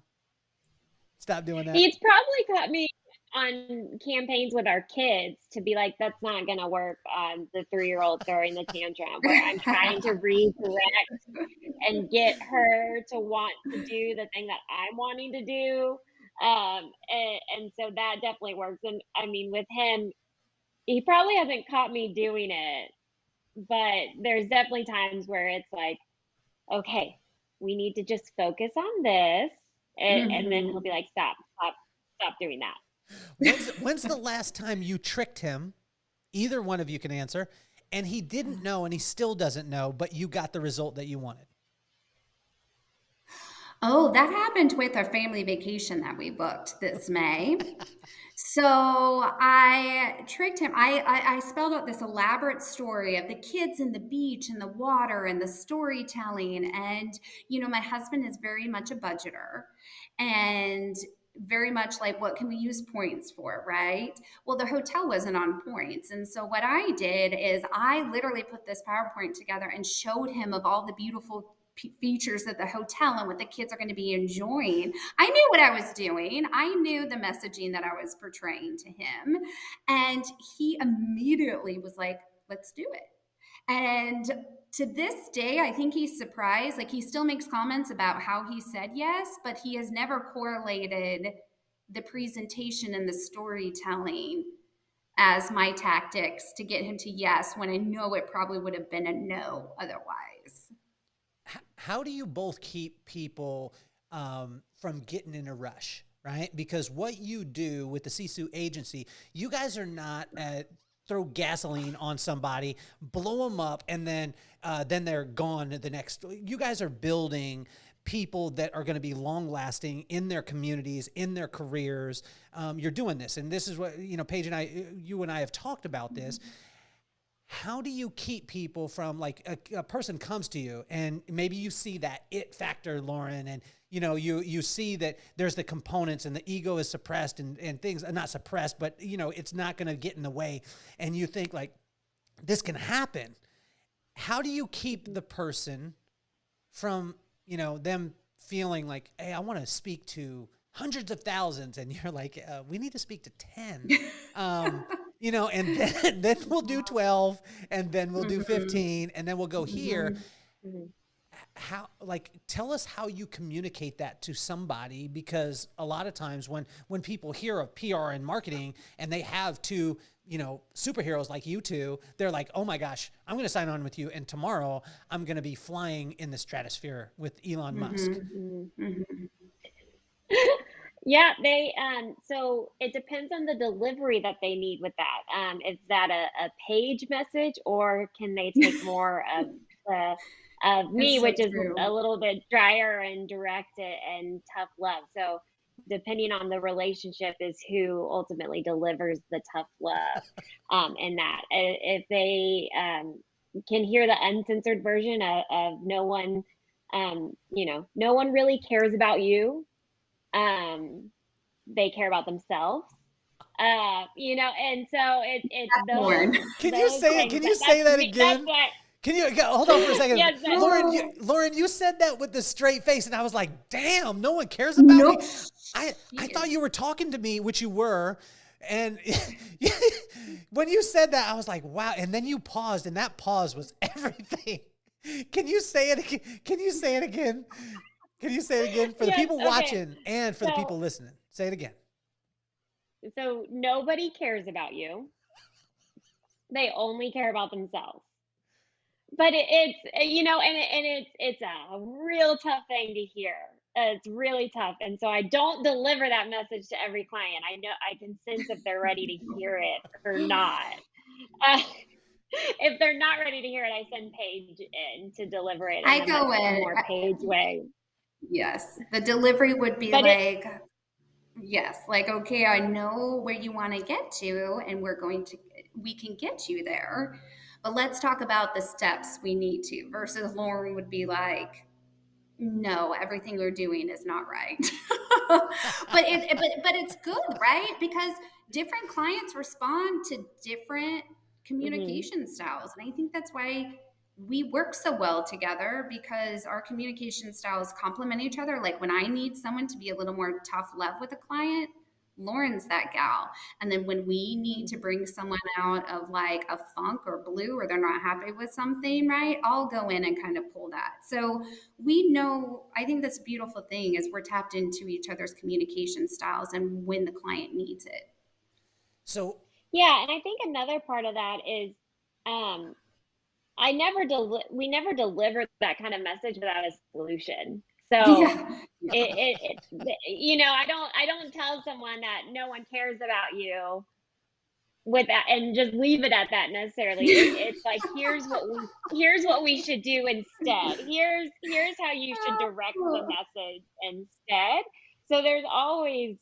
doing that? He's probably caught me on campaigns with our kids to be like, that's not going to work on the 3-year-old throwing the tantrum, where I'm trying to redirect and get her to want to do the thing that I'm wanting to do. And so that definitely works. And I mean, with him, he probably hasn't caught me doing it, but there's definitely times where it's like, okay, we need to just focus on this. And then he'll be like, stop doing that. When's the last time you tricked him? Either one of you can answer. And he didn't know, and he still doesn't know, but you got the result that you wanted. Oh, that happened with our family vacation that we booked this May. So I tricked him. I spelled out this elaborate story of the kids and the beach and the water and the storytelling. And, my husband is very much a budgeter and very much like, what can we use points for, right? Well, the hotel wasn't on points. And so what I did is I literally put this PowerPoint together and showed him of all the beautiful features of the hotel and what the kids are going to be enjoying. I knew what I was doing. I knew the messaging that I was portraying to him. And he immediately was like, let's do it. And to this day, I think he's surprised. Like, he still makes comments about how he said yes, but he has never correlated the presentation and the storytelling as my tactics to get him to yes, when I know it probably would have been a no otherwise. How do you both keep people from getting in a rush, right? Because what you do with the Sisu Agency, you guys are not throw gasoline on somebody, blow them up, and then they're gone the next. You guys are building people that are going to be long lasting in their communities, in their careers. You're doing this, and this is what Paige and you and I have talked about this. How do you keep people from, like, a person comes to you and maybe you see that it factor, Lauren, and you see that there's the components and the ego is suppressed and things are not suppressed, but it's not going to get in the way. And you think, like, this can happen. How do you keep the person from, them feeling like, hey, I want to speak to hundreds of thousands. And you're like, we need to speak to 10. And then we'll do 12, and then we'll do 15, and then we'll go here. How, like, tell us how you communicate that to somebody, because a lot of times when people hear of PR and marketing and they have two, superheroes like you two, they're like, oh my gosh, I'm going to sign on with you, and tomorrow I'm going to be flying in the stratosphere with Elon Musk. Yeah, so it depends on the delivery that they need with that. Is that a page message, or can they take more of me, It's so which is a true. little bit drier and direct and tough love? So depending on the relationship is who ultimately delivers the tough love, in that. If they can hear the uncensored version of no one, no one really cares about you. They care about themselves. And so it's Lauren. Can you those say it? things Can you say that's that me. That's again? what. Can you hold on for a second? Yes. Lauren, you said that with the straight face, and I was like, damn, no one cares about me. No. I thought you were talking to me, which you were. And when you said that, I was like, wow. And then you paused, and that pause was everything. Can you say it again? Can you say it again? Can you say it again for the Yes. people Okay. watching and for the people listening? Say it again. So nobody cares about you. They only care about themselves. But it's a real tough thing to hear. It's really tough, and so I don't deliver that message to every client. I know I can sense if they're ready to hear it or not. Uh, if they're not ready to hear it, I send Paige in to deliver it I in a much go in. more Paige way. Yes. The delivery would be But like, yes, like, okay, I know where you want to get to, and we can get you there. But let's talk about the steps we need to, versus Lauren would be like, no, everything you're doing is not right. but it's good, right? Because different clients respond to different mhm. communication styles. And I think that's why we work so well together, because our communication styles complement each other. Like, when I need someone to be a little more tough love with a client, Lauren's that gal. And then when we need to bring someone out of like a funk or blue, or they're not happy with something, right? I'll go in and kind of pull that. So we know, I think this beautiful thing is we're tapped into each other's communication styles and when the client needs it. So Yeah, and I think another part of that is, um, we never delivered that kind of message without a solution. So Yeah. I don't tell someone that no one cares about you with that and just leave it at that necessarily. It's like here's what we should do instead. Here's how you should direct the message instead. So there's always,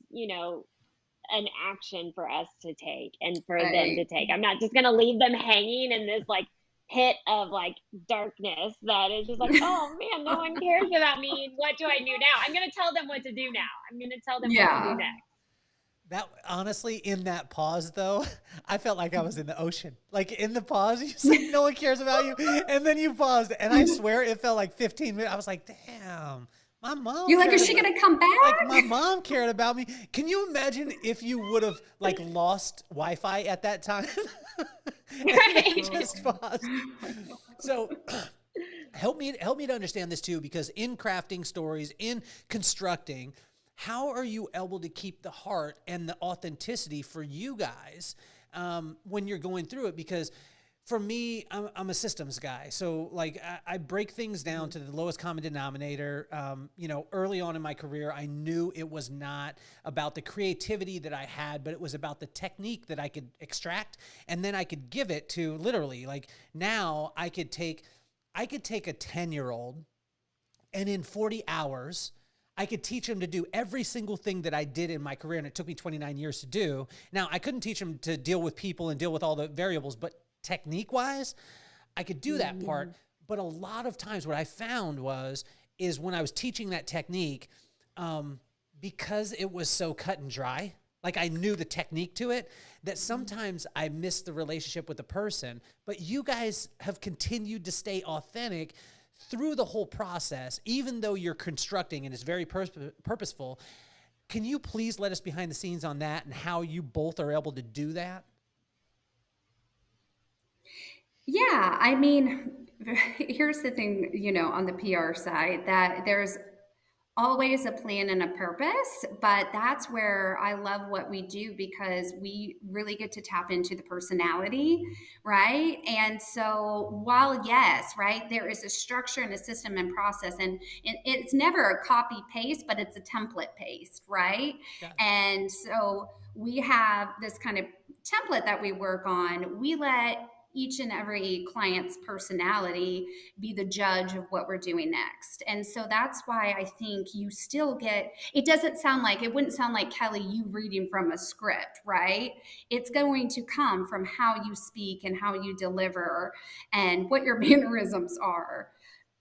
an action for us to take and for them to Right. take. I'm not just gonna leave them hanging in this like pit of like darkness that is just like, oh man, no one cares about me. What do I do now? I'm gonna tell them what to do now. I'm gonna tell them what to do Yeah. next. That honestly, in that pause though, I felt like I was in the ocean. Like in the pause, you said no one cares about you, and then you paused, and I swear it felt like 15 minutes. I was like, damn, my mom. You're like, is cared she about- gonna come back? Like my mom cared about me. Can you imagine if you would have like lost Wi-Fi at that time? Right. Just paused. So help me to understand this too, because in crafting stories, in constructing, how are you able to keep the heart and the authenticity for you guys when you're going through it? Because for me, I'm a systems guy. So like I break things down to the lowest common denominator. Early on in my career, I knew it was not about the creativity that I had, but it was about the technique that I could extract. And then I could give it to literally like now I could take a 10-year-old and in 40 hours, I could teach him to do every single thing that I did in my career, and it took me 29 years to do. Now, I couldn't teach him to deal with people and deal with all the variables, but technique-wise, I could do that part. But a lot of times what I found is when I was teaching that technique, because it was so cut and dry, like I knew the technique to it, that sometimes I missed the relationship with the person. But you guys have continued to stay authentic through the whole process, even though you're constructing and it's very purposeful. Can you please let us behind the scenes on that and how you both are able to do that? Yeah, I mean, here's the thing, on the PR side, that there's always a plan and a purpose, but that's where I love what we do because we really get to tap into the personality, right? And so, while yes, right, there is a structure and a system and process, and it's never a copy paste, but it's a template paste, right? Yeah. And so, we have this kind of template that we work on. We let each and every client's personality be the judge of what we're doing next. And so that's why I think you still get, it wouldn't sound like Kelly, you reading from a script, right? It's going to come from how you speak and how you deliver and what your mannerisms are.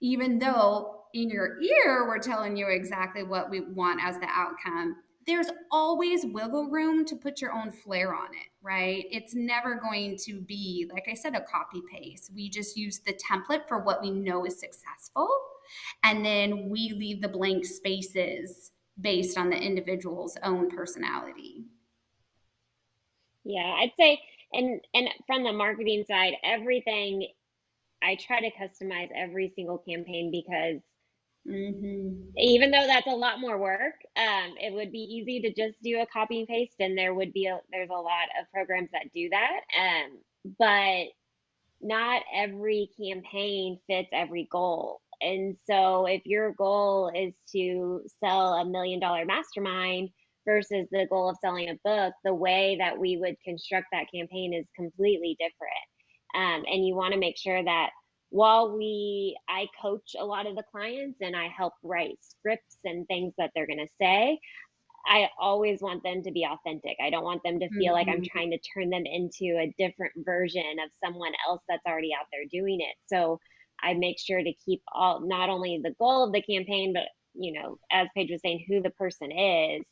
Even though in your ear, we're telling you exactly what we want as the outcome, there's always wiggle room to put your own flair on it, right? It's never going to be, like I said, a copy paste. We just use the template for what we know is successful. And then we leave the blank spaces based on the individual's own personality. Yeah, I'd say, and from the marketing side, everything I try to customize every single campaign because even though that's a lot more work, it would be easy to just do a copy and paste, and there's a lot of programs that do that. But not every campaign fits every goal. And so if your goal is to sell $1 million mastermind versus the goal of selling a book, the way that we would construct that campaign is completely different. And you want to make sure that while I coach a lot of the clients and I help write scripts and things that they're going to say, I always want them to be authentic. I don't want them to feel like I'm trying to turn them into a different version of someone else that's already out there doing it. So I make sure to keep not only the goal of the campaign, but, as Paige was saying, who the person is,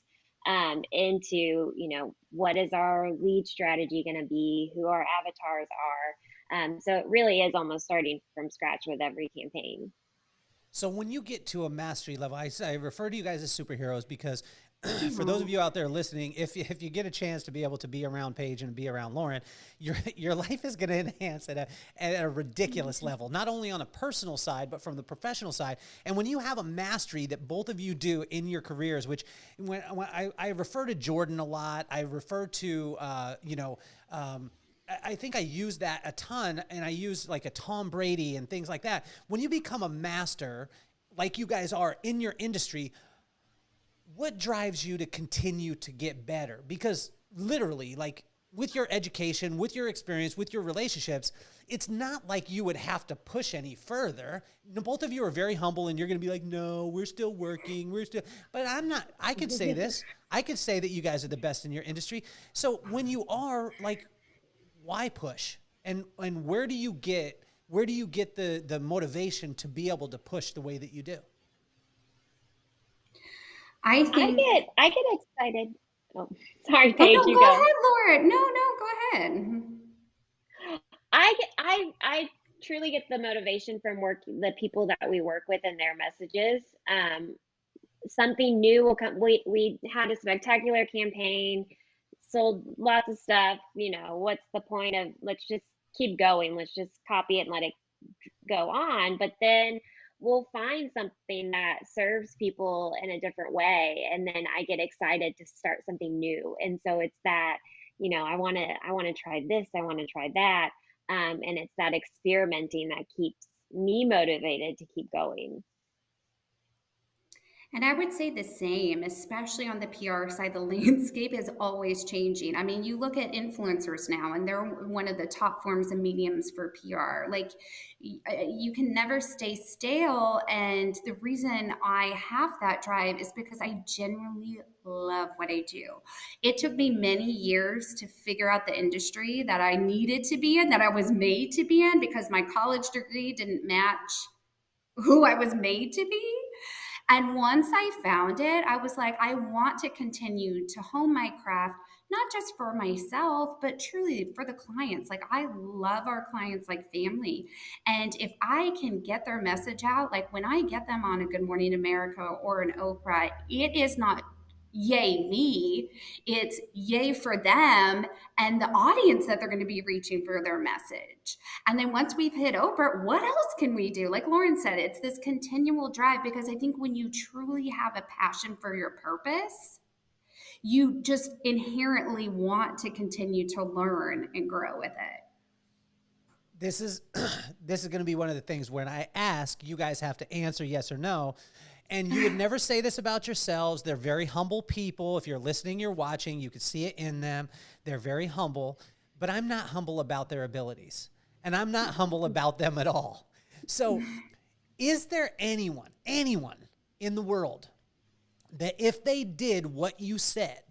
into, what is our lead strategy going to be, who our avatars are. So it really is almost starting from scratch with every campaign. So when you get to a mastery level, I refer to you guys as superheroes because for those of you out there listening, if you get a chance to be able to be around Paige and be around Lauren, your life is going to enhance at a ridiculous level, not only on a personal side, but from the professional side. And when you have a mastery that both of you do in your careers, which when I refer to Jordan a lot, I refer to, I think I use that a ton, and I use like a Tom Brady and things like that. When you become a master, like you guys are in your industry, what drives you to continue to get better? Because literally, like with your education, with your experience, with your relationships, it's not like you would have to push any further. Both of you are very humble, and you're going to be like, no, we're still working. But I'm not. I could say this. I could say that you guys are the best in your industry. So when you are, like, why push? And where do you get the motivation to be able to push the way that you do? I think. I get excited. Oh, sorry, Oh Paige, no, you go go. ahead, Lauren. No, go ahead. I truly get the motivation from the people that we work with and their messages. Something new will come. We had a spectacular campaign, sold lots of stuff. What's the point of, let's just keep going. Let's just copy it and let it go on. But then we'll find something that serves people in a different way. And then I get excited to start something new. And so it's that, I want to try this. I want to try that. And it's that experimenting that keeps me motivated to keep going. And I would say the same, especially on the PR side. The landscape is always changing. I mean, you look at influencers now, and they're one of the top forms and mediums for PR. Like, you can never stay stale. And the reason I have that drive is because I genuinely love what I do. It took me many years to figure out the industry that I needed to be in, that I was made to be in, because my college degree didn't match who I was made to be. And once I found it, I was like, I want to continue to hone my craft, not just for myself, but truly for the clients. Like, I love our clients like family. And if I can get their message out, like when I get them on a Good Morning America or an Oprah, it is not yay me, it's yay for them and the audience that they're going to be reaching for their message. And then once we've hit Oprah, what else can we do? Like Lauren said, it's this continual drive, because I think when you truly have a passion for your purpose, you just inherently want to continue to learn and grow with it. This is going to be one of the things when I ask, you guys have to answer yes or no. And you would never say this about yourselves. They're very humble people. If you're listening, you're watching, you can see it in them. They're very humble, but I'm not humble about their abilities, and I'm not humble about them at all. So is there anyone in the world that if they did what you said,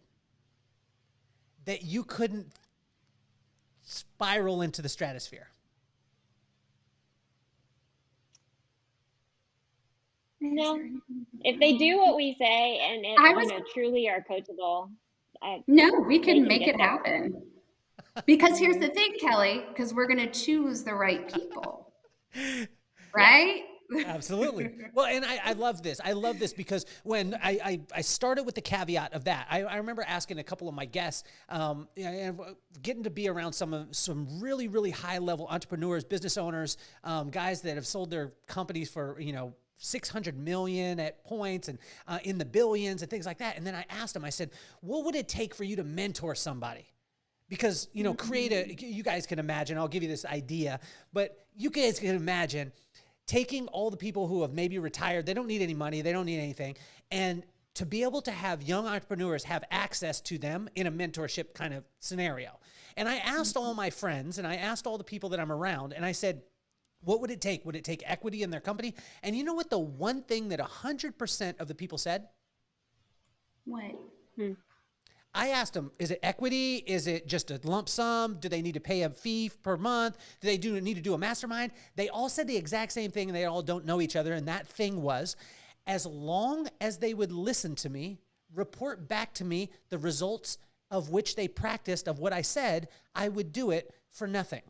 that you couldn't spiral into the stratosphere? No, if they do what we say and truly are coachable, we can make it happen. Because here's the thing, Kelly, because we're going to choose the right people, right? Absolutely. Well, and I love this. I love this because when I started with the caveat of that, I remember asking a couple of my guests, getting to be around some really, really high level entrepreneurs, business owners, guys that have sold their companies for, 600 million at points and in the billions and things like that. And then I asked them, I said, what would it take for you to mentor somebody? Because, you guys can imagine, I'll give you this idea, but you guys can imagine taking all the people who have maybe retired, they don't need any money, they don't need anything, and to be able to have young entrepreneurs have access to them in a mentorship kind of scenario. And I asked all my friends and I asked all the people that I'm around, and I said, what would it take? Would it take equity in their company? And you know what the one thing that 100% of the people said? What? I asked them, is it equity? Is it just a lump sum? Do they need to pay a fee per month? Do they need to do a mastermind? They all said the exact same thing, and they all don't know each other. And that thing was, as long as they would listen to me, report back to me the results of which they practiced of what I said, I would do it for nothing.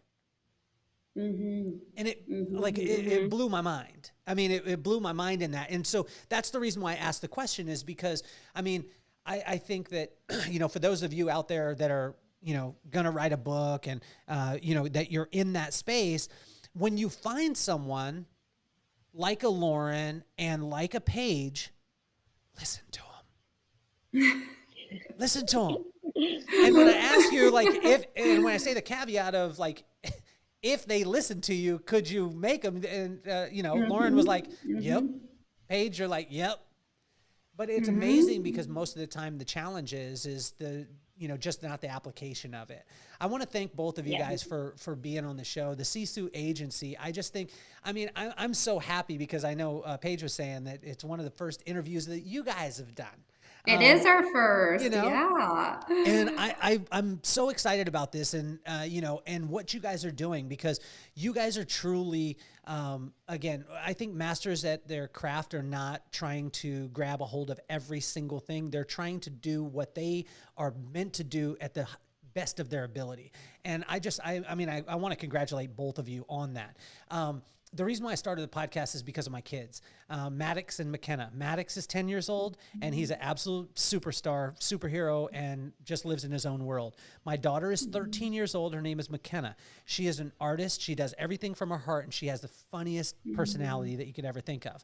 Mm-hmm. And it blew my mind. I mean, it blew my mind in that. And so that's the reason why I asked the question, is because, I think that, for those of you out there that are, going to write a book and, that you're in that space, when you find someone like a Lauren and like a Paige, listen to them. Listen to them. And when I ask you, and when I say the caveat of if they listen to you, could you make them? And, Lauren was like, yep. Paige, you're like, yep. But it's amazing because most of the time the challenge is just not the application of it. I want to thank both of you guys for being on the show. The Sisu Agency, I just think, I'm so happy because I know Paige was saying that it's one of the first interviews that you guys have done. It is our first, yeah. And I'm so excited about this and, and what you guys are doing, because you guys are truly, again, I think masters at their craft are not trying to grab a hold of every single thing. They're trying to do what they are meant to do at the best of their ability. And I want to congratulate both of you on that. The reason why I started the podcast is because of my kids, Maddox and McKenna. Maddox is 10 years old, and he's an absolute superhero, and just lives in his own world. My daughter is 13 years old. Her name is McKenna. She is an artist. She does everything from her heart, and she has the funniest personality that you could ever think of.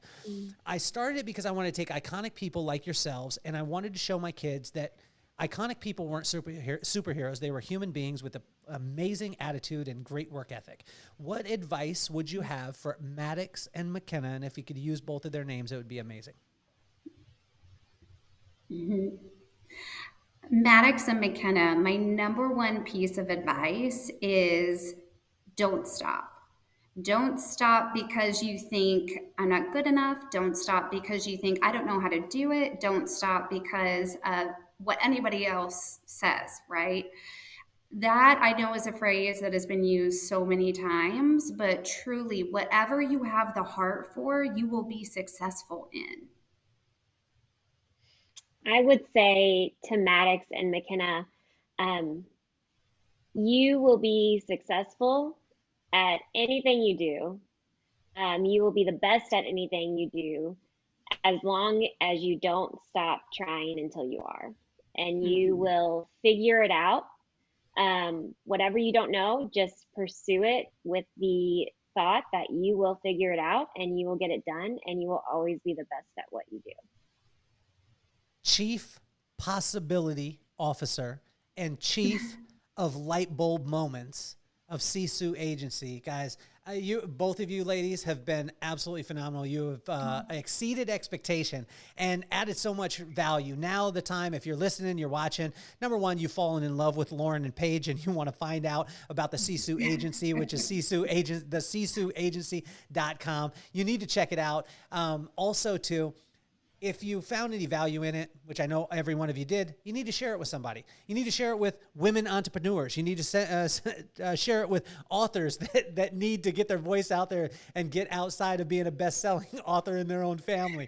I started it because I wanted to take iconic people like yourselves, and I wanted to show my kids that iconic people weren't superheroes. They were human beings with an amazing attitude and great work ethic. What advice would you have for Maddox and McKenna? And if you could use both of their names, it would be amazing. Maddox and McKenna, my number one piece of advice is don't stop. Don't stop because you think I'm not good enough. Don't stop because you think I don't know how to do it. Don't stop because of what anybody else says, right? That I know is a phrase that has been used so many times, but truly, whatever you have the heart for, you will be successful in. I would say to Maddox and McKenna, you will be successful at anything you do. You will be the best at anything you do as long as you don't stop trying until you are. And you will figure it out. Whatever you don't know, just pursue it with the thought that you will figure it out and you will get it done, and you will always be the best at what you do. Chief Possibility Officer and Chief of Light Bulb Moments of Sisu Agency. Guys, both of you ladies have been absolutely phenomenal. You have exceeded expectation and added so much value. Now the time, if you're listening, you're watching, number one, you've fallen in love with Lauren and Paige, and you want to find out about the Sisu Agency, which is the SisuAgency.com. You need to check it out. Also, too, if you found any value in it, which I know every one of you did, you need to share it with somebody. You need to share it with women entrepreneurs. You need to share it with authors that need to get their voice out there and get outside of being a best-selling author in their own family.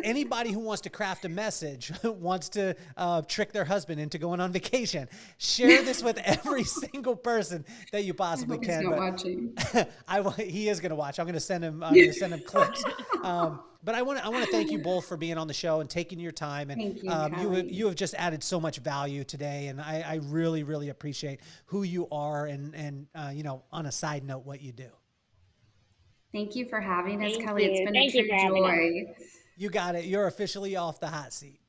Anybody who wants to craft a message, wants to trick their husband into going on vacation, share this with every single person that you possibly can. He's not watching. He is going to watch. I'm going to send him clips. But I want to thank you both for being on the show and taking your time. And thank you, you have just added so much value today, and I really, really appreciate who you are and on a side note, what you do. Thank you for having us, Thank Kelly. you. It's been Thank a you true for having joy. us. You got it. You're officially off the hot seat.